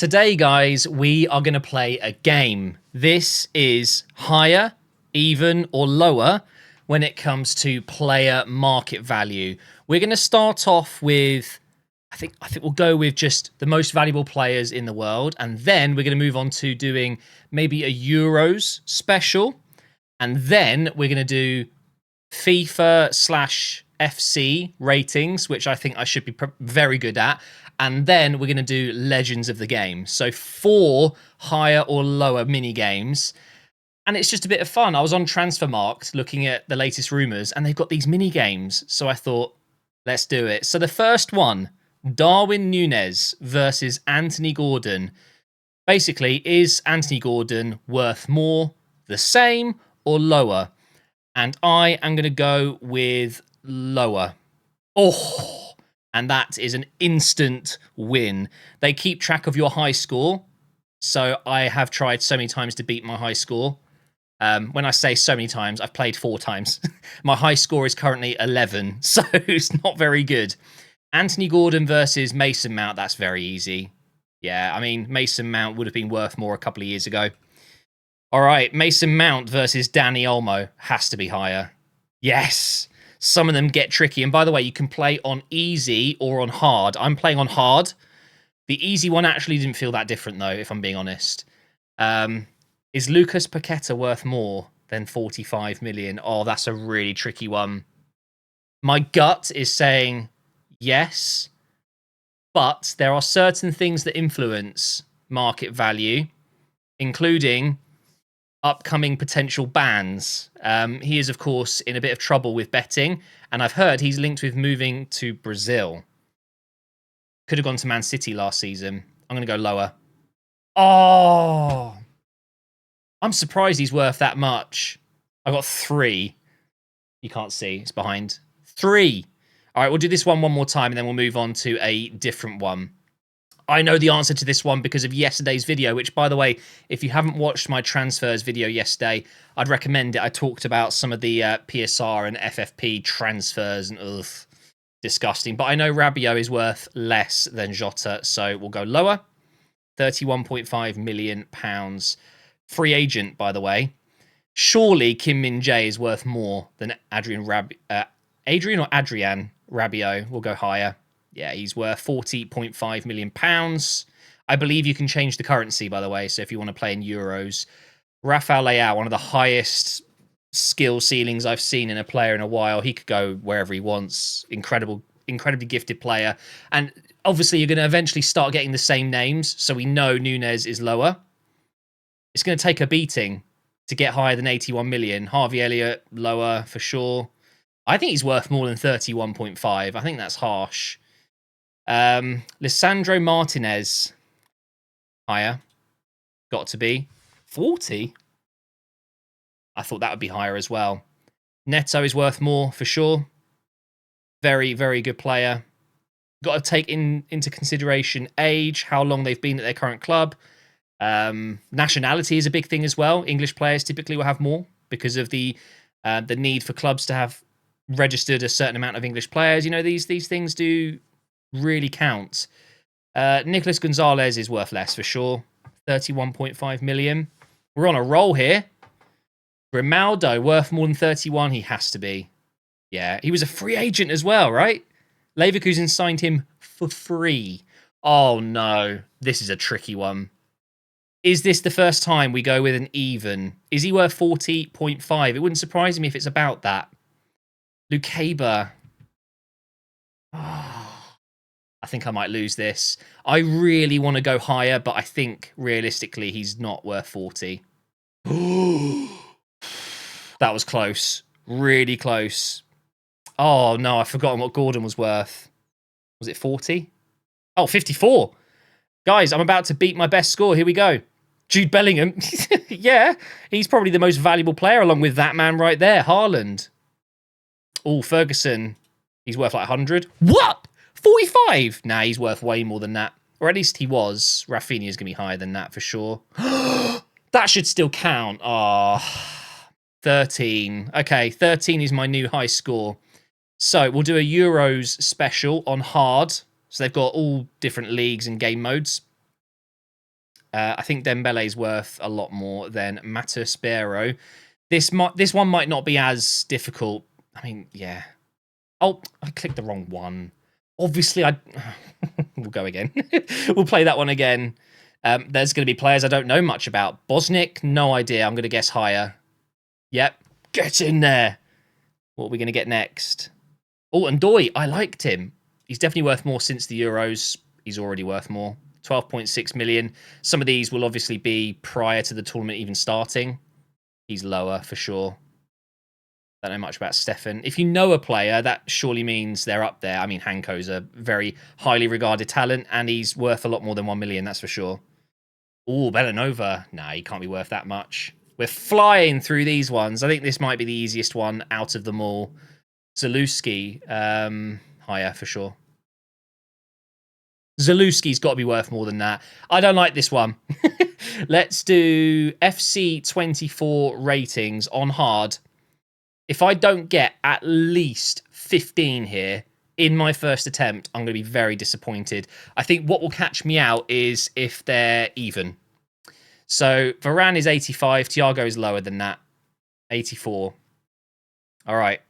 Today, guys, we are going to play a game. This is higher, even, or lower when it comes to player market value. We're going to start off with, I think we'll go with just the most valuable players in the world, and then we're going to move on to doing maybe a Euros special, and then we're going to do FIFA slash FC ratings, which I think I should be very good at. And then we're going to do Legends of the Game. So 4 higher or lower mini games. And it's just a bit of fun. I was on Transfermarkt looking at the latest rumours, and they've got these mini games. So I thought, let's do it. So the first one, Darwin Núñez versus Anthony Gordon. Basically, is Anthony Gordon worth more, the same, or lower? And I am going to go with lower. Oh, and that is an instant win. They keep track of your high score. So I have tried so many times to beat my high score. When I say so many times, I've played 4 times. My high score is currently 11, so it's not very good. Anthony Gordon versus Mason Mount, that's very easy. Yeah, I mean, Mason Mount would have been worth more a couple of years ago. All right, Mason Mount versus Dani Olmo has to be higher. Yes, some of them get tricky. And by the way, you can play on easy or on hard. I'm playing on hard. The easy one actually didn't feel that different, though, if I'm being honest. Is Lucas Paqueta worth more than 45 million? Oh, that's a really tricky one. My gut is saying yes, but there are certain things that influence market value, including upcoming potential bans. He is, of course, in a bit of trouble with betting, and I've heard he's linked with moving to Brazil. Could have gone to Man City last season. I'm going to go lower. Oh, I'm surprised he's worth that much. I got 3. You can't see. It's behind. 3. All right, we'll do this one more time, and then we'll move on to a different one. I know the answer to this one because of yesterday's video, which, by the way, if you haven't watched my transfers video yesterday, I'd recommend it. I talked about some of the PSR and FFP transfers, and ugh, disgusting. But I know Rabiot is worth less than Jota, so we'll go lower. £31.5 million. Free agent, by the way. Surely Kim Min-jae is worth more than Adrian Rabiot. We'll go higher. Yeah, he's worth £40.5 million. I believe you can change the currency, by the way, so if you want to play in euros. Rafael Leao, one of the highest skill ceilings I've seen in a player in a while. He could go wherever he wants. Incredibly gifted player. And obviously, you're going to eventually start getting the same names, so we know Núñez is lower. It's going to take a beating to get higher than 81 million. Harvey Elliott, lower for sure. I think he's worth more than 31.5. I think that's harsh. Lisandro Martinez, higher. Got to be 40. I thought that would be higher as well. Neto is worth more for sure. Very, very good player. Got to take into consideration age, how long they've been at their current club. Nationality is a big thing as well. English players typically will have more because of the need for clubs to have registered a certain amount of English players. You know, these things do really count. Nicholas Gonzalez is worth less for sure. 31.5 million. We're on a roll here. Grimaldo worth more than 31. He has to be. Yeah, he was a free agent as well, right? Leverkusen signed him for free. Oh no, this is a tricky one. Is this the first time we go with an even? Is he worth 40.5? It wouldn't surprise me if it's about that. Lukeba. Oh, I think I might lose this. I really want to go higher, but I think realistically he's not worth 40. That was close. Really close. Oh, no, I've forgotten what Gordon was worth. Was it 40? Oh, 54. Guys, I'm about to beat my best score. Here we go. Jude Bellingham. Yeah, he's probably the most valuable player along with that man right there, Haaland. Oh, Ferguson. He's worth like 100. What? 45? Nah, he's worth way more than that. Or at least he was. Rafinha's going to be higher than that for sure. That should still count. Ah, 13. Okay, 13 is my new high score. So we'll do a Euros special on hard. So they've got all different leagues and game modes. I think Dembele's worth a lot more than Matheus Beiro. This one might not be as difficult. I mean, yeah. Oh, I clicked the wrong one. Obviously, we'll go again. We'll play that one again. There's going to be players I don't know much about. Bosnick, no idea. I'm going to guess higher. Yep. Get in there. What are we going to get next? Oh, and Doi, I liked him. He's definitely worth more since the Euros. He's already worth more. 12.6 million. Some of these will obviously be prior to the tournament even starting. He's lower for sure. Don't know much about Stefan. If you know a player, that surely means they're up there. I mean, Hanko's a very highly regarded talent, and he's worth a lot more than 1 million, that's for sure. Oh, Belanova. Nah, he can't be worth that much. We're flying through these ones. I think this might be the easiest one out of them all. Zalewski, higher for sure. Zalewski's got to be worth more than that. I don't like this one. Let's do FC24 ratings on hard. If I don't get at least 15 here in my first attempt, I'm going to be very disappointed. I think what will catch me out is if they're even. So Varane is 85. Thiago is lower than that. 84. All right.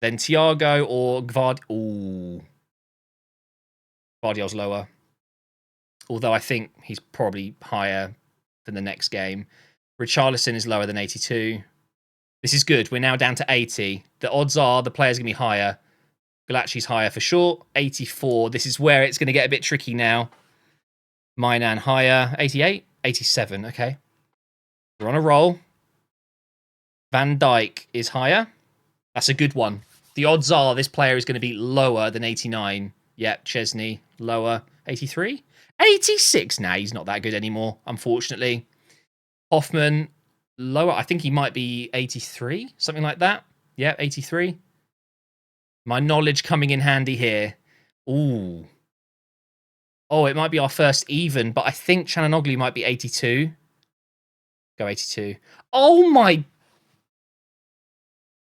Then Thiago or Gvardiol. Ooh. Gvardiol's lower. Although I think he's probably higher than the next game. Richarlison is lower than 82. This is good. We're now down to 80. The odds are the player's going to be higher. Galachi's higher for sure. 84. This is where it's going to get a bit tricky now. Mainan higher. 88. 87. Okay. We're on a roll. Van Dijk is higher. That's a good one. The odds are this player is going to be lower than 89. Yep, Chesney, lower. 83? 86? Nah, he's not that good anymore, unfortunately. Hoffman, lower. I think he might be 83, something like that. Yeah, 83. My knowledge coming in handy here. Ooh. Oh, it might be our first even, but I think Çalhanoğlu might be 82. Go 82. Oh my...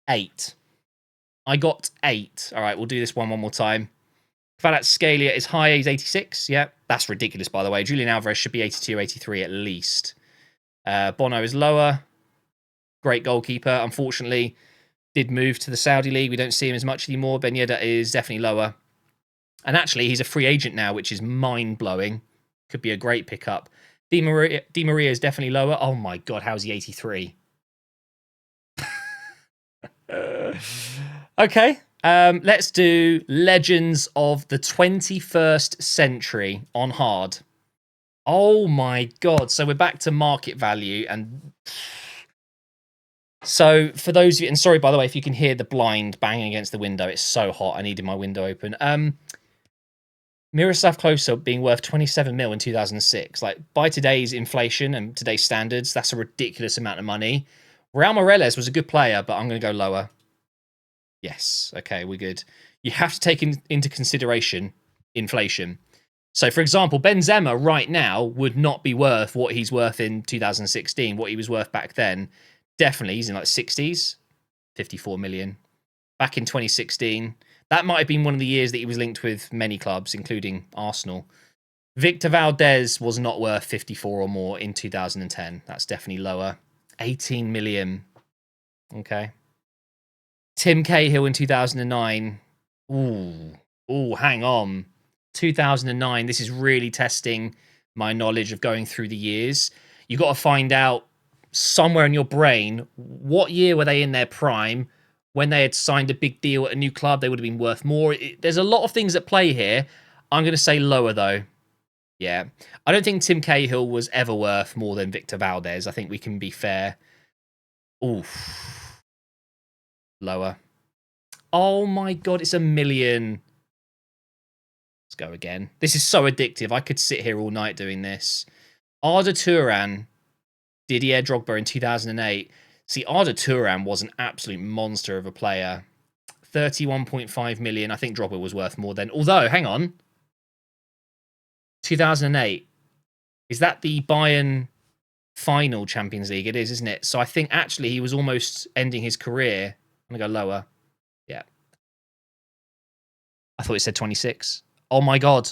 8. I got 8. All right, we'll do this one more time. Kvaratskhelia is higher. He's 86. Yeah, that's ridiculous, by the way. Julian Alvarez should be 82, 83 at least. Bono is lower. Great goalkeeper. Unfortunately, did move to the Saudi League. We don't see him as much anymore. Ben Yedder is definitely lower. And actually, he's a free agent now, which is mind-blowing. Could be a great pickup. Di Maria is definitely lower. Oh my God, how's he 83? Okay, let's do Legends of the 21st Century on hard. Oh my God. So we're back to market value. And so for those of you, and sorry, by the way, if you can hear the blind banging against the window, it's so hot. I needed my window open. Miroslav Klose being worth 27 mil in 2006. Like, by today's inflation and today's standards, that's a ridiculous amount of money. Raul Meireles was a good player, but I'm going to go lower. Yes. Okay, we're good. You have to take into consideration inflation. So, for example, Benzema right now would not be worth what he's worth in 2016, what he was worth back then. Definitely, he's in like 60s, 54 million. Back in 2016, that might have been one of the years that he was linked with many clubs, including Arsenal. Victor Valdez was not worth 54 or more in 2010. That's definitely lower. 18 million. Okay. Tim Cahill in 2009. Ooh, hang on. 2009, this is really testing my knowledge of going through the years. You got to find out somewhere in your brain, what year were they in their prime? When they had signed a big deal at a new club, they would have been worth more. There's a lot of things at play here. I'm going to say lower, though. Yeah. I don't think Tim Cahill was ever worth more than Victor Valdez. I think we can be fair. Oof. Lower. Oh my God, it's 1 million. Let's go again. This is so addictive. I could sit here all night doing this. Arda Turan, Didier Drogba in 2008. See, Arda Turan was an absolute monster of a player. 31.5 million. I think Drogba was worth more then. Although, hang on. 2008. Is that the Bayern final Champions League? It is, isn't it? So I think actually he was almost ending his career. I'm going to go lower. Yeah. I thought it said 26. Oh my God.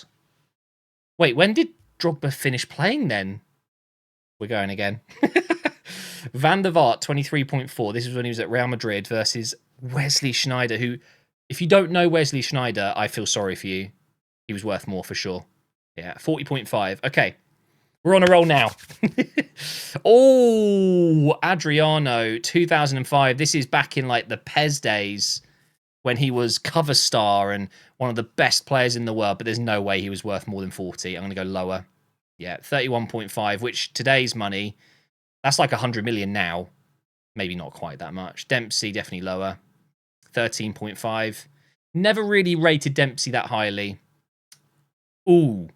Wait, when did Drogba finish playing then? We're going again. Van der Vaart, 23.4. This is when he was at Real Madrid versus Wesley Sneijder, who, if you don't know Wesley Sneijder, I feel sorry for you. He was worth more for sure. Yeah, 40.5. Okay. We're on a roll now. Oh, Adriano, 2005. This is back in like the PES days when he was cover star and one of the best players in the world, but there's no way he was worth more than 40. I'm going to go lower. Yeah, 31.5, which today's money, that's like 100 million now. Maybe not quite that much. Dempsey, definitely lower. 13.5. Never really rated Dempsey that highly. Ooh.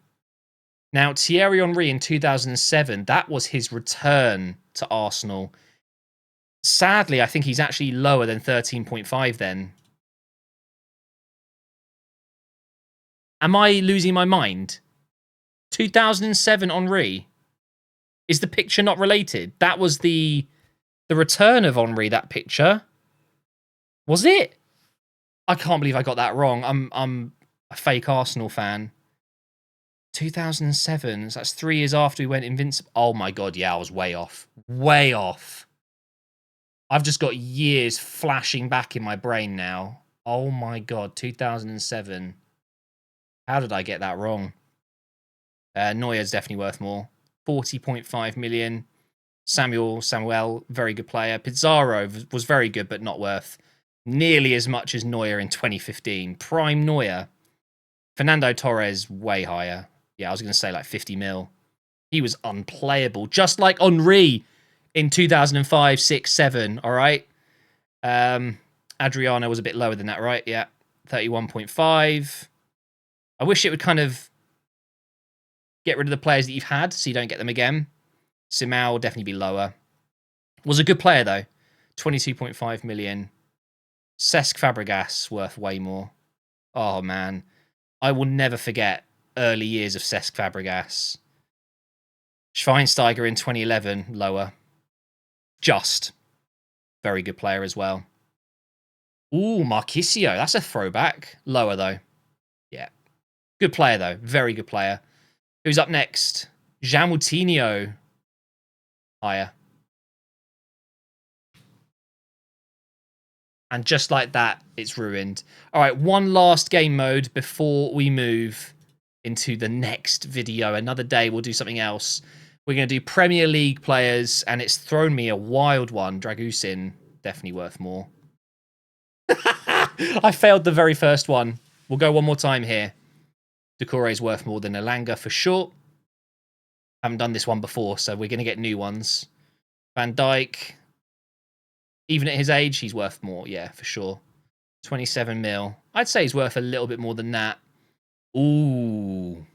Now, Thierry Henry in 2007, that was his return to Arsenal. Sadly, I think he's actually lower than 13.5 then. Am I losing my mind? 2007 Henry. Is the picture not related? That was the return of Henry, that picture. Was it? I can't believe I got that wrong. I'm a fake Arsenal fan. 2007. So that's 3 years after we went invincible. Oh my god, yeah, I was way off. Way off. I've just got years flashing back in my brain now. Oh my god, 2007. How did I get that wrong? Neuer's definitely worth more. 40.5 million. Samuel, very good player. Pizarro was very good, but not worth nearly as much as Neuer in 2015. Prime Neuer. Fernando Torres, way higher. Yeah, I was going to say like 50 mil. He was unplayable, just like Henry in 2005, 6, 7, all right? Adriano was a bit lower than that, right? Yeah, 31.5. I wish it would kind of get rid of the players that you've had so you don't get them again. Simao will definitely be lower. Was a good player, though. 22.5 million. Cesc Fabregas, worth way more. Oh, man. I will never forget early years of Cesc Fabregas. Schweinsteiger in 2011, lower. Just. Very good player as well. Ooh, Marquisio. That's a throwback. Lower, though. Yeah. Good player, though. Very good player. Who's up next? Jean Moutinho. Higher. And just like that, it's ruined. All right, one last game mode before we move into the next video. Another day, we'll do something else. We're going to do Premier League players, and it's thrown me a wild one. Dragusin, definitely worth more. I failed the very first one. We'll go one more time here. Doucouré is worth more than Elanga for sure. Haven't done this one before, so we're going to get new ones. Van Dijk. Even at his age, he's worth more. Yeah, for sure. 27 mil. I'd say he's worth a little bit more than that. Ooh.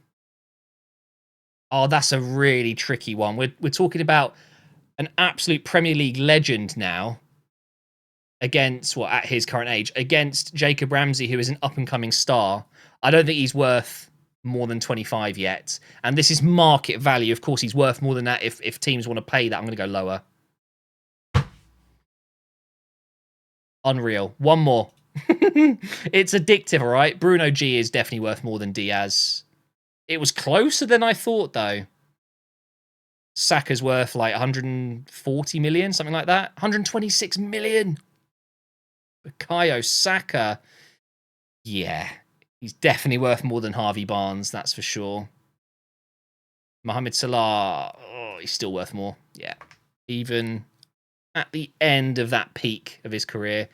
Oh, that's a really tricky one. We're talking about an absolute Premier League legend now against, well, at his current age, against Jacob Ramsey, who is an up-and-coming star. I don't think he's worth more than 25 yet. And this is market value. Of course, he's worth more than that if teams want to pay that. I'm going to go lower. Unreal. One more. It's addictive, all right? Bruno G is definitely worth more than Diaz. It was closer than I thought, though. Saka's worth like 140 million, something like that. 126 million. Bukayo Saka. Yeah. He's definitely worth more than Harvey Barnes, that's for sure. Mohamed Salah. Oh, he's still worth more. Yeah. Even at the end of that peak of his career.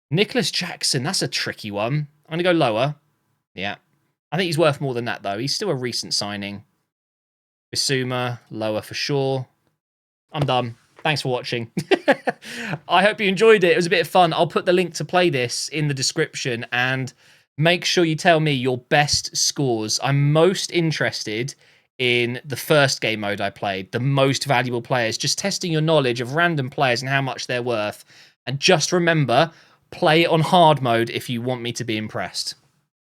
Nicholas Jackson, that's a tricky one. I'm going to go lower. Yeah. I think he's worth more than that, though. He's still a recent signing. Bissouma, lower for sure. I'm done. Thanks for watching. I hope you enjoyed it. It was a bit of fun. I'll put the link to play this in the description, and make sure you tell me your best scores. I'm most interested in the first game mode I played, the most valuable players, just testing your knowledge of random players and how much they're worth. And just remember, play it on hard mode if you want me to be impressed.